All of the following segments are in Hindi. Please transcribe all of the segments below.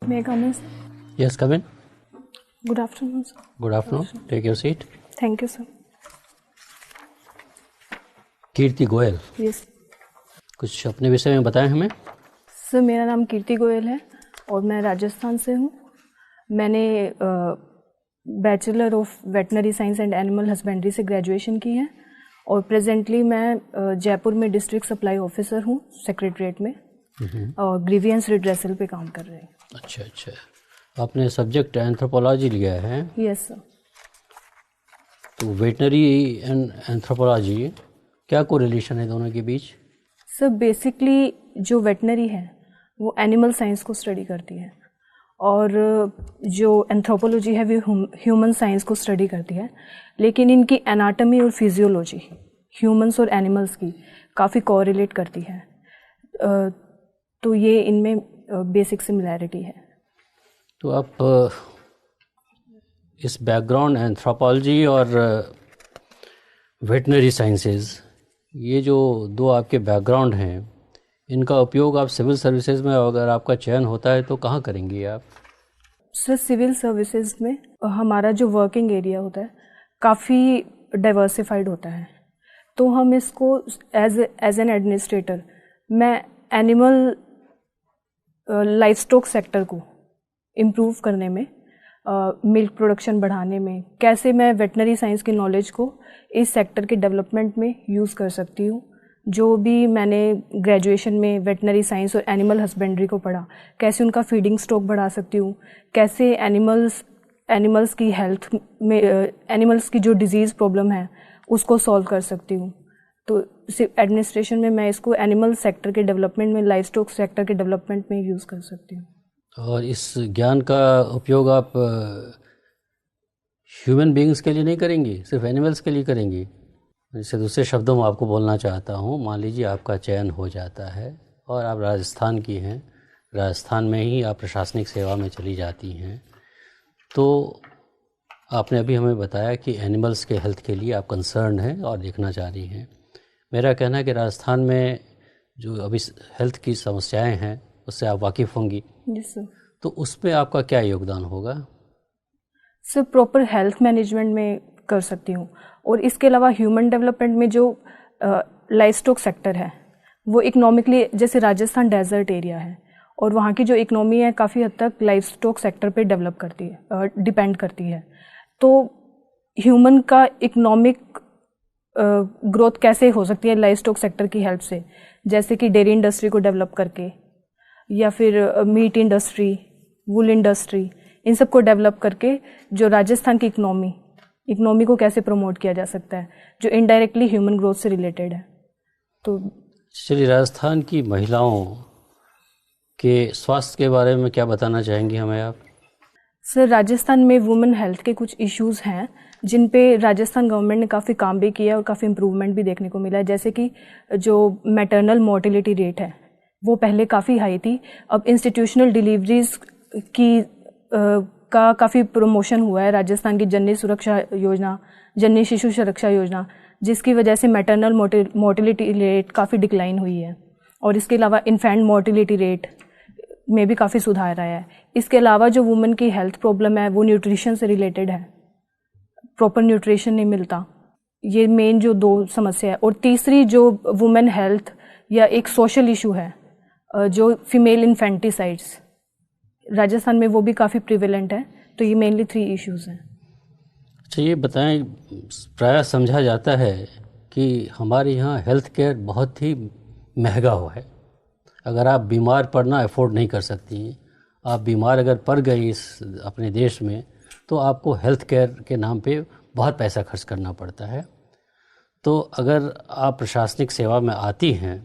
May I come in, sir? Yes, come in. Good afternoon, sir. Good afternoon. Take your seat. Thank you, sir. Kirti Goyal, Yes. कुछ अपने विषय में बताएं हमें। सर, मेरा नाम कीर्ति गोयल है और मैं राजस्थान से हूँ। मैंने bachelor of veterinary science and animal husbandry से ग्रेजुएशन की है और प्रेजेंटली मैं जयपुर में डिस्ट्रिक्ट सप्लाई ऑफिसर हूँ सेक्रेटरीट में और ग्रीवियंस रिड्रेसल पे काम कर रहे हैं। अच्छा अच्छा, आपने सब्जेक्ट एंथ्रोपोलॉजी लिया है। Yes sir. तो वेटनरी एंड एंथ्रोपोलॉजी क्या कोरिलेशन है दोनों के बीच? सर, बेसिकली जो वेटनरी है वो एनिमल साइंस को स्टडी करती है और जो एंथ्रोपोलॉजी है वो ह्यूमन साइंस को स्टडी करती है, लेकिन इनकी एनाटॉमी और फिजियोलॉजी ह्यूमंस और एनिमल्स की काफ़ी कोरिलेट करती है। तो ये इनमें बेसिक सिमिलैरिटी है। तो आप इस बैकग्राउंड एंथ्रोपोलॉजी और वेटनरी साइंसेज, ये जो दो आपके बैकग्राउंड हैं, इनका उपयोग आप सिविल सर्विसेज में अगर आपका चयन होता है तो कहाँ करेंगी आप? सर, सिविल सर्विसेज में हमारा जो वर्किंग एरिया होता है काफ़ी डाइवर्सिफाइड होता है, तो हम इसको एज एन एडमिनिस्ट्रेटर मैं एनिमल लाइफ स्टॉक सेक्टर को इम्प्रूव करने में, मिल्क प्रोडक्शन बढ़ाने में, कैसे मैं वेटनरी साइंस की नॉलेज को इस सेक्टर के डेवलपमेंट में यूज़ कर सकती हूँ। जो भी मैंने ग्रेजुएशन में वेटनरी साइंस और एनिमल हस्बेंड्री को पढ़ा, कैसे उनका फीडिंग स्टॉक बढ़ा सकती हूँ, कैसे एनिमल्स की हेल्थ में एनिमल्स की जो डिजीज़ प्रॉब्लम है उसको सॉल्व कर सकती हूँ। तो एडमिनिस्ट्रेशन में मैं इसको एनिमल सेक्टर के डेवलपमेंट में, लाइफ स्टॉक सेक्टर के डेवलपमेंट में यूज़ कर सकती हूँ। और इस ज्ञान का उपयोग आप ह्यूमन बीइंग्स के लिए नहीं करेंगी, सिर्फ एनिमल्स के लिए करेंगी? जैसे दूसरे शब्दों में आपको बोलना चाहता हूँ, मान लीजिए आपका चयन हो जाता है और आप राजस्थान की हैं, राजस्थान में ही आप प्रशासनिक सेवा में चली जाती हैं, तो आपने अभी हमें बताया कि एनिमल्स के हेल्थ के लिए आप कंसर्न हैं और देखना चाह रही हैं। मेरा कहना है कि राजस्थान में जो अभी हेल्थ की समस्याएं हैं उससे आप वाकिफ़ होंगी। Yes sir. तो उसमें आपका क्या योगदान होगा? सर, प्रॉपर हेल्थ मैनेजमेंट में कर सकती हूँ और इसके अलावा ह्यूमन डेवलपमेंट में जो लाइफ स्टॉक सेक्टर है वो इकोनॉमिकली, जैसे राजस्थान डेजर्ट एरिया है और वहाँ की जो इकोनॉमी है काफ़ी हद तक लाइफ स्टॉक सेक्टर पे डेवलप करती है, डिपेंड करती है। तो ह्यूमन का इकोनॉमिक ग्रोथ कैसे हो सकती है लाइफ स्टॉक सेक्टर की हेल्प से, जैसे कि डेयरी इंडस्ट्री को डेवलप करके या फिर मीट इंडस्ट्री, वूल इंडस्ट्री, इन सब को डेवलप करके जो राजस्थान की इकोनॉमी को कैसे प्रमोट किया जा सकता है, जो इनडायरेक्टली ह्यूमन ग्रोथ से रिलेटेड है। तो चलिए, राजस्थान की महिलाओं के स्वास्थ्य के बारे में क्या बताना चाहेंगी हमें आप? सर, राजस्थान में वुमेन हेल्थ के कुछ इश्यूज हैं जिन पे राजस्थान गवर्नमेंट ने काफ़ी काम भी किया और काफ़ी इम्प्रूवमेंट भी देखने को मिला है। जैसे कि जो मैटरनल मोर्टिलिटी रेट है वो पहले काफ़ी हाई थी, अब इंस्टीट्यूशनल डिलीवरीज की का काफ़ी प्रमोशन हुआ है। राजस्थान की जननी सुरक्षा योजना, जननी शिशु सुरक्षा योजना, जिसकी वजह से मैटरनल मोर्टिलिटी रेट काफ़ी डिक्लाइन हुई है और इसके अलावा इन्फेंट मोर्टिलिटी रेट में भी काफ़ी सुधार आया है। इसके अलावा जो वुमेन की हेल्थ प्रॉब्लम है वो न्यूट्रिशन से रिलेटेड है, प्रॉपर न्यूट्रिशन नहीं मिलता, ये मेन जो दो समस्या है। और तीसरी जो वुमेन हेल्थ या एक सोशल इशू है, जो फीमेल इन्फेंटिसाइड्स, राजस्थान में वो भी काफ़ी प्रिवेलेंट है। तो ये मेनली 3 इश्यूज़ हैं। अच्छा, ये बताएं, प्रायः समझा जाता है कि हमारे यहाँ हेल्थ केयर बहुत ही महंगा हुआ है। अगर आप बीमार पड़ना अफोर्ड नहीं कर सकती, आप बीमार अगर पड़ गई इस अपने देश में, तो आपको हेल्थ केयर के नाम पे बहुत पैसा खर्च करना पड़ता है। तो अगर आप प्रशासनिक सेवा में आती हैं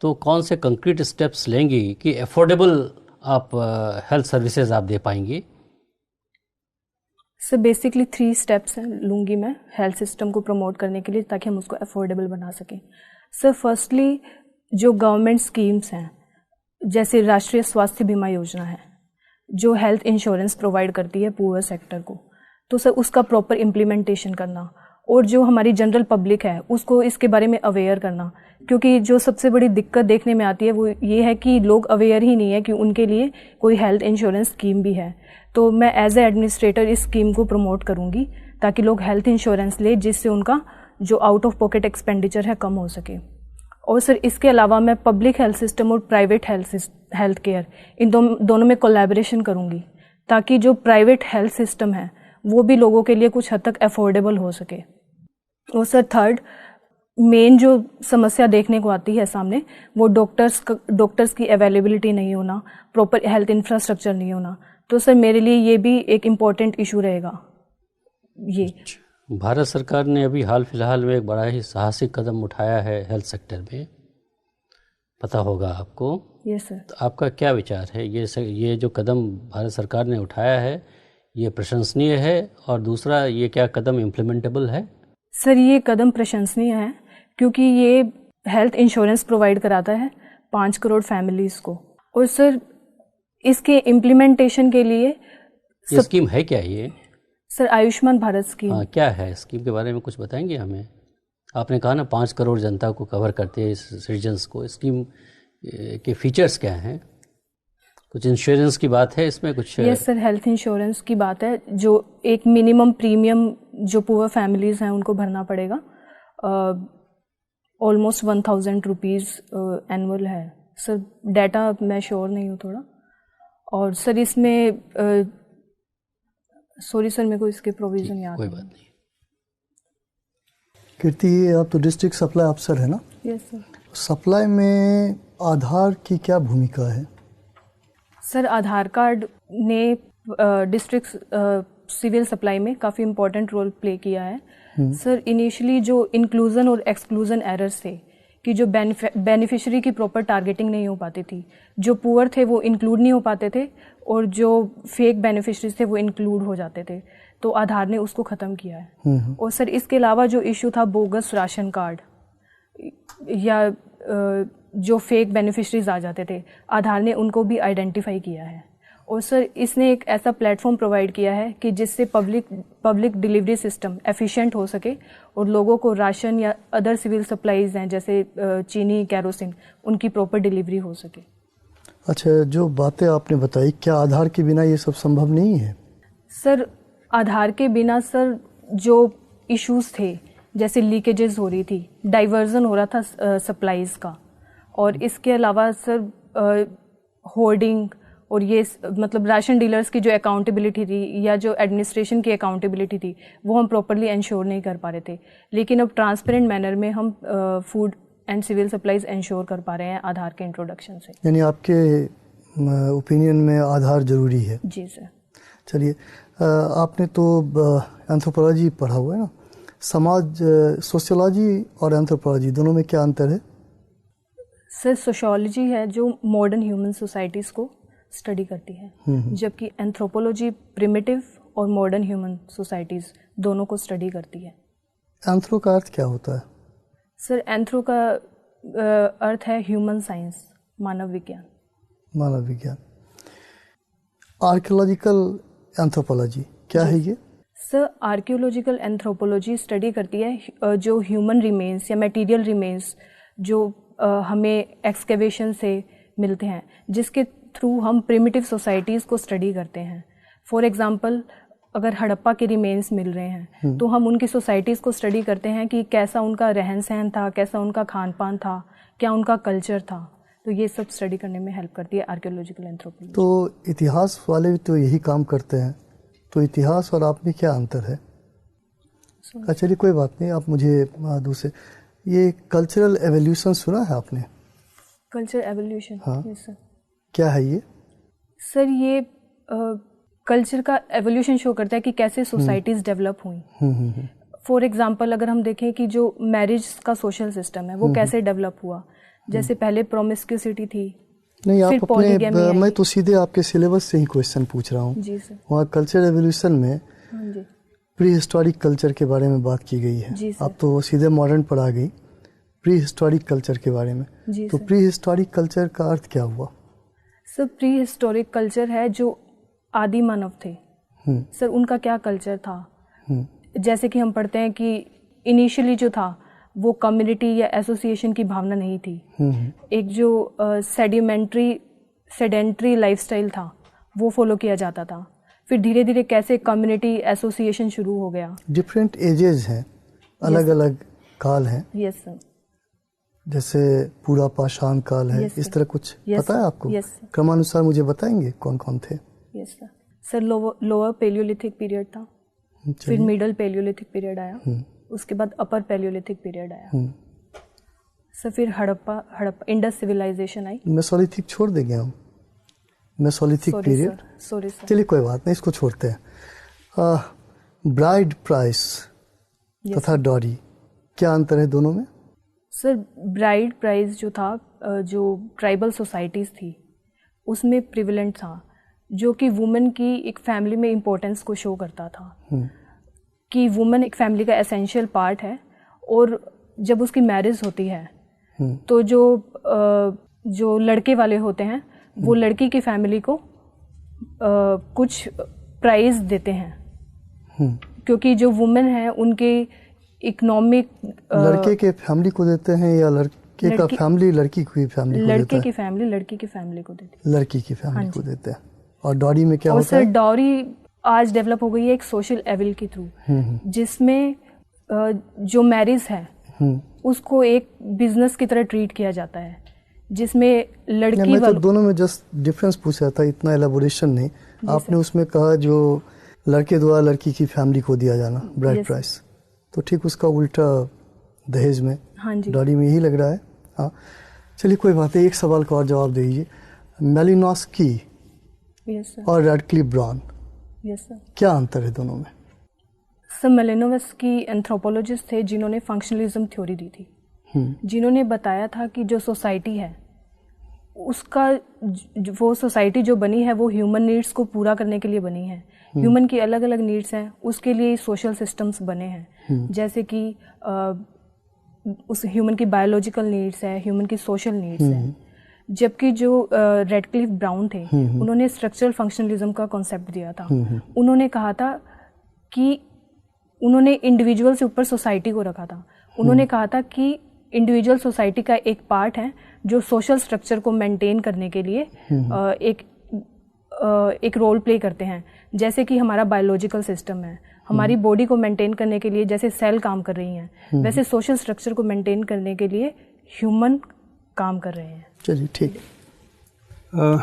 तो कौन से कंक्रीट स्टेप्स लेंगी कि अफोर्डेबल आप हेल्थ सर्विसेज आप दे पाएंगी? सर, बेसिकली 3 स्टेप्स लूँगी मैं हेल्थ सिस्टम को प्रमोट करने के लिए, ताकि हम उसको अफोर्डेबल बना सकें। सर, फर्स्टली जो गवर्नमेंट स्कीम्स हैं, जैसे राष्ट्रीय स्वास्थ्य बीमा योजना है जो हेल्थ इंश्योरेंस प्रोवाइड करती है पुअर सेक्टर को, तो सर उसका प्रॉपर इम्प्लीमेंटेशन करना और जो हमारी जनरल पब्लिक है उसको इसके बारे में अवेयर करना, क्योंकि जो सबसे बड़ी दिक्कत देखने में आती है वो ये है कि लोग अवेयर ही नहीं है कि उनके लिए कोई हेल्थ इंश्योरेंस स्कीम भी है। तो मैं एज ए एडमिनिस्ट्रेटर इस स्कीम को प्रमोट करूँगी ताकि लोग हेल्थ इंश्योरेंस ले, जिससे उनका जो आउट ऑफ पॉकेट एक्सपेंडिचर है कम हो सके। और सर इसके अलावा मैं पब्लिक हेल्थ सिस्टम और प्राइवेट हेल्थ केयर इन दोनों में कोलैबोरेशन करूँगी ताकि जो प्राइवेट हेल्थ सिस्टम है वो भी लोगों के लिए कुछ हद तक अफोर्डेबल हो सके। और सर थर्ड मेन जो समस्या देखने को आती है सामने वो डॉक्टर्स की अवेलेबिलिटी नहीं होना, प्रॉपर हेल्थ इंफ्रास्ट्रक्चर नहीं होना। तो सर मेरे लिए ये भी एक इम्पॉर्टेंट इशू रहेगा। ये भारत सरकार ने अभी हाल फिलहाल में एक बड़ा ही साहसिक कदम उठाया है हेल्थ सेक्टर में, पता होगा आपको। Yes sir. तो आपका क्या विचार है, ये जो कदम भारत सरकार ने उठाया है ये प्रशंसनीय है, और दूसरा ये क्या कदम इम्प्लीमेंटेबल है? सर ये कदम प्रशंसनीय है क्योंकि ये हेल्थ इंश्योरेंस प्रोवाइड कराता है 5 करोड़ फैमिलीज़ को। और सर इसके इम्प्लीमेंटेशन के लिए ये स्कीम है क्या ये? Sir Ayushman Bharat scheme. हाँ, क्या है स्कीम के बारे में कुछ बताएंगे हमें? आपने कहा ना 5 करोड़ जनता को कवर करते हैं, इस सिटीजन्स को। स्कीम के फीचर्स क्या हैं? कुछ इंश्योरेंस की बात है इसमें कुछ? यस सर, हेल्थ इंश्योरेंस की बात है। जो एक मिनिमम प्रीमियम जो पुअर फैमिलीज़ हैं उनको भरना पड़ेगा, ऑलमोस्ट 1000 रुपीज़ एनुअल है सर। डाटा मैं श्योर नहीं हूँ थोड़ा। और सर इसमें सॉरी सर, मेरे को इसके प्रोविज़न याद कोई नहीं। बात नहीं। कीर्ति, आप तो डिस्ट्रिक्ट सप्लाई अफसर है ना? Yes sir. सप्लाई में आधार की क्या भूमिका है? सर आधार कार्ड ने डिस्ट्रिक्ट सिविल सप्लाई में काफ़ी इम्पोर्टेंट रोल प्ले किया है। सर इनिशियली जो इंक्लूज़न और एक्सक्लूज़न एरर्स थे कि जो बेनिफिशियरी की प्रॉपर टारगेटिंग नहीं हो पाती थी, जो पुअर थे वो इंक्लूड नहीं हो पाते थे और जो फेक बेनिफिशरीज थे वो इंक्लूड हो जाते थे, तो आधार ने उसको ख़त्म किया है। और सर इसके अलावा जो इशू था बोगस राशन कार्ड या जो फेक बेनिफिशरीज आ जाते थे, आधार ने उनको भी आइडेंटिफाई किया है। और सर इसने एक ऐसा प्लेटफॉर्म प्रोवाइड किया है कि जिससे पब्लिक डिलीवरी सिस्टम एफिशिएंट हो सके और लोगों को राशन या अदर सिविल सप्लाईज हैं जैसे चीनी, कैरोसिन, उनकी प्रॉपर डिलीवरी हो सके। अच्छा, जो बातें आपने बताई, क्या आधार के बिना ये सब संभव नहीं है? सर आधार के बिना सर जो इश्यूज थे, जैसे लीकेजेस हो रही थी, डाइवर्जन हो रहा था सप्लाईज का, और इसके अलावा सर होर्डिंग और ये मतलब राशन डीलर्स की जो अकाउंटेबिलिटी थी या जो एडमिनिस्ट्रेशन की अकाउंटेबिलिटी थी वो हम प्रॉपरली इंश्योर नहीं कर पा रहे थे। लेकिन अब ट्रांसपेरेंट मैनर में हम food and civil supplies ensure कर पा रहे हैं आधार के इंट्रोडक्शन से। यानी आपके ओपिनियन में आधार जरूरी है? जी सर। चलिए, आपने तो एंथ्रोपोलॉजी पढ़ा हुआ है ना? सोशियोलॉजी और एंथ्रोपोलॉजी दोनों में क्या अंतर है? सर सोशियोलॉजी है जो मॉडर्न ह्यूमन सोसाइटीज़ को स्टडी करती है, जबकि एंथ्रोपोलॉजी प्रिमिटिव और मॉडर्न ह्यूमन सोसाइटीज़ दोनों को स्टडी करती है। एंथ्रो का अर्थ क्या होता है? सर एंथ्रो का अर्थ है ह्यूमन साइंस, मानव विज्ञान। मानव विज्ञान। आर्कियोलॉजिकल एंथ्रोपोलॉजी क्या है ये? सर आर्कियोलॉजिकल एंथ्रोपोलॉजी स्टडी करती है जो ह्यूमन रिमेन्स या मटेरियल रिमेन्स जो हमें एक्सकेवेशन से मिलते हैं, जिसके थ्रू हम प्रिमिटिव सोसाइटीज़ को स्टडी करते हैं। फॉर एग्जांपल, अगर हड़प्पा के रिमेन्स मिल रहे हैं तो हम उनकी सोसाइटीज़ को स्टडी करते हैं कि कैसा उनका रहन सहन था, कैसा उनका खान पान था, क्या उनका कल्चर था। तो ये सब स्टडी करने में हेल्प करती है आर्कियोलॉजिकल एंथ्रोपोलॉजी। तो इतिहास वाले भी तो यही काम करते हैं, तो इतिहास और आप में क्या अंतर है? चलिए कोई बात नहीं, आप मुझे दूसरे, ये कल्चरल एवोल्यूशन सुना है आपने? Culture evolution? हाँ। Yes sir. क्या है ये? सर ये कल्चर का एवोल्यूशन शो करता है कि कैसे सोसाइटीज़ डेवलप हुई। फॉर एग्जांपल, अगर हम देखें कि जो मैरिज का सोशल सिस्टम है वो कैसे डेवलप हुआ, जैसे पहले प्रोमिस्क्यूसिटी थी। नहीं, आप अपने, मैं तो सीधे आपके सिलेबस से ही क्वेश्चन पूछ रहा हूँ। जी सर। वहाँ कल्चर एवोल्यूशन में हाँ जी, प्री हिस्टोरिक कल्चर के बारे में बात की गई है। जी सर। आप तो सीधे मॉडर्न पर आ गई, प्री हिस्टोरिक कल्चर के बारे में। जी तो सर। प्री हिस्टोरिक कल्चर का अर्थ क्या हुआ? सर प्री हिस्टोरिक कल्चर है जो आदि मानव थे, सर उनका क्या कल्चर था। जैसे कि हम पढ़ते हैं कि इनिशियली जो था वो कम्युनिटी या एसोसिएशन की भावना नहीं थी। एक जो सेडेंट्री लाइफस्टाइल था वो फॉलो किया जाता था। फिर धीरे धीरे कैसे कम्युनिटी एसोसिएशन शुरू हो गया। डिफरेंट एजेस हैं, अलग अलग काल हैं। Yes sir. जैसे पूरा पाषाण काल है, इस तरह कुछ पता है आपको? क्रमानुसार मुझे बताएंगे कौन कौन थे? Yes sir. Sir lower Palaeolithic period था, फिर मिडल पेलियोलिथिक पीरियड आया, उसके बाद अपर पेलियोलिथिक पीरियड आया सर, फिर हड़प्पा इंडस सिविलाइजेशन आई। मेसोलिथिक छोड़ देंगे हम, मेसोलिथिक पीरियड। Sorry sir. चलिए कोई बात नहीं, इसको छोड़ते हैं। ब्राइड प्राइस तथा डॉरी, क्या अंतर है दोनों में? सर ब्राइड प्राइस जो था, जो ट्राइबल सोसाइटीज़ थी उसमें प्रिविलेंट था, जो कि वुमेन की एक फैमिली में इम्पोर्टेंस को शो करता था कि वुमेन एक फैमिली का एसेंशियल पार्ट है, और जब उसकी मैरिज होती है तो जो लड़के वाले होते हैं वो लड़की की फैमिली को कुछ प्राइज देते हैं, क्योंकि जो वुमेन है उनके इकोनॉमिक लड़के के फैमिली को देते हैं या लड़के का फैमिली लड़की की फैमिली को देता है? लड़के की फैमिली लड़की की फैमिली को देती है। लड़की की फैमिली को देते हैं। और डॉरी में क्या होता है? और सर डॉरी आज डेवलप हो गई है एक सोशल एविल के थ्रू, जिसमें जो मैरिज है उसको एक बिजनेस की तरह ट्रीट किया जाता है, जिसमें लड़की मैं तो दोनों में जस्ट डिफरेंस पूछा था, इतना एलाबोरेशन नहीं। आपने उसमें कहा जो लड़के द्वारा लड़की की फैमिली को दिया जाना ब्राइड प्राइस, तो ठीक उसका उल्टा दहेज में, डॉरी में यही लग रहा है। हाँ चलिए कोई बात है, एक सवाल का और जवाब दे दीजिए। मेलिनोस्की और रेडक्लिफ ब्राउन, क्या अंतर है दोनों में? सर मेलिनोस्की एंथ्रोपोलॉजिस्ट थे जिन्होंने फंक्शनलिज्म थ्योरी दी थी, जिन्होंने बताया था कि जो सोसाइटी है उसका वो सोसाइटी जो बनी है वो ह्यूमन नीड्स को पूरा करने के लिए बनी है। ह्यूमन की अलग अलग नीड्स हैं, उसके लिए सोशल सिस्टम्स बने हैं, जैसे कि उस ह्यूमन की बायोलॉजिकल नीड्स है, ह्यूमन की सोशल नीड्स है। जबकि जो रेडक्लिफ ब्राउन थे उन्होंने स्ट्रक्चरल फंक्शनलिज्म का कॉन्सेप्ट दिया था। उन्होंने कहा था कि उन्होंने इंडिविजुअल से ऊपर सोसाइटी को रखा था। उन्होंने कहा था कि इंडिविजुअल सोसाइटी का एक पार्ट है जो सोशल स्ट्रक्चर को मेंटेन करने के लिए एक रोल प्ले करते हैं। जैसे कि हमारा बायोलॉजिकल सिस्टम है, हमारी बॉडी को मेंटेन करने के लिए जैसे सेल काम कर रही हैं, वैसे सोशल स्ट्रक्चर को मेंटेन करने के लिए ह्यूमन काम कर रहे हैं। चलिए ठीक है।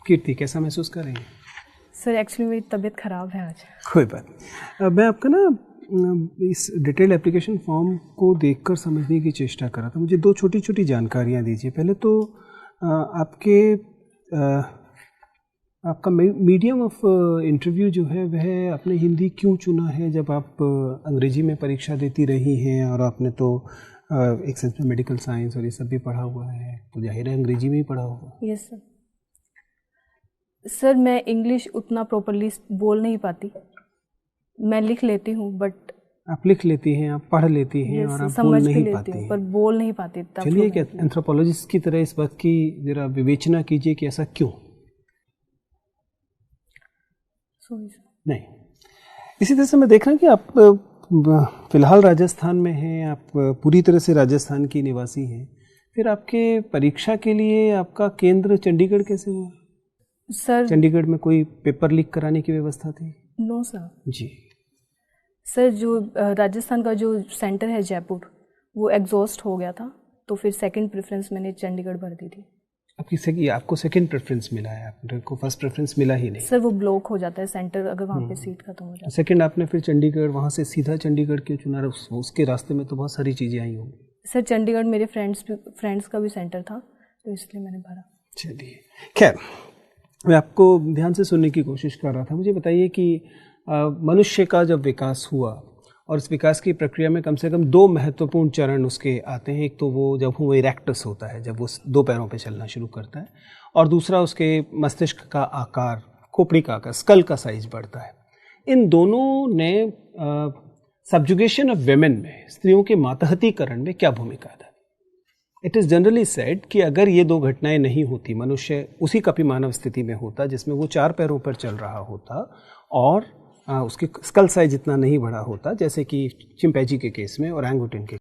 कीर्ति कैसा महसूस कर रही हैं? सर एक्चुअली मेरी तबीयत ख़राब है आज। कोई बात नहीं। मैं आपका ना इस डिटेल एप्लीकेशन फॉर्म को देखकर समझने की चेष्टा कर रहा था। मुझे दो छोटी छोटी जानकारियाँ दीजिए। पहले तो आपका मीडियम ऑफ इंटरव्यू जो है वह आपने हिंदी क्यों चुना है, जब आप अंग्रेजी में परीक्षा देती रही हैं और आपने तो एक सेंस में मेडिकल साइंस और ये सब भी पढ़ा हुआ है, तो जाहिर है अंग्रेजी में ही पढ़ा होगा। Yes sir. सर मैं इंग्लिश उतना प्रॉपरली बोल नहीं पाती, मैं लिख लेती हूँ, बट आप लिख लेती हैं, आप पढ़ लेती हैं और आप बोल नहीं पाती हैं, पर बोल नहीं पाती। चलिए क्या एंथ्रोपोलॉजिस्ट की तरह इस बात की जरा विवेचना कीजिए कि ऐसा क्यों? नहीं, इसी तरह से मैं देख रहा हूँ कि आप फिलहाल राजस्थान में हैं, आप पूरी तरह से राजस्थान की निवासी हैं, फिर आपके परीक्षा के लिए आपका केंद्र चंडीगढ़ कैसे हुआ? सर चंडीगढ़ में कोई पेपर लीक कराने की व्यवस्था थी? No sir. जी सर जो राजस्थान का जो सेंटर है जयपुर, वो एग्जॉस्ट हो गया था, तो फिर सेकंड प्रेफरेंस मैंने चंडीगढ़ भर दी थी। आपको सेकंड प्रेफरेंस मिला है, आपको फर्स्ट प्रेफरेंस मिला ही नहीं? सर वो ब्लॉक हो जाता है सेंटर अगर वहाँ पे सीट खत्म हो जाती है। सेकंड आपने फिर चंडीगढ़, वहाँ से सीधा चंडीगढ़ क्यों चुना? उसके रास्ते में तो बहुत सारी चीज़ें आई होंगी। सर चंडीगढ़ मेरे फ्रेंड्स का भी सेंटर था, तो इसलिए मैंने भरा। चलिए खैर, मैं आपको ध्यान से सुनने की कोशिश कर रहा था। मुझे बताइए कि मनुष्य का जब विकास हुआ और इस विकास की प्रक्रिया में कम से कम दो महत्वपूर्ण चरण उसके आते हैं। एक तो वो जब वो इरेक्टस होता है, जब वो दो पैरों पे चलना शुरू करता है, और दूसरा उसके मस्तिष्क का आकार, खोपड़ी का आकार, स्कल का साइज बढ़ता है। इन दोनों ने सबजुगेशन ऑफ वेमेन में, स्त्रियों के मातहतीकरण में क्या भूमिका अदा? इट इज़ जनरली सेड कि अगर ये दो घटनाएं नहीं होती, मनुष्य उसी कपि मानव स्थिति में होता जिसमें वो चार पैरों पर चल रहा होता और उसकी स्कल साइज इतना नहीं बड़ा होता जैसे कि चिंपैंजी के केस में और ओरंगुटन के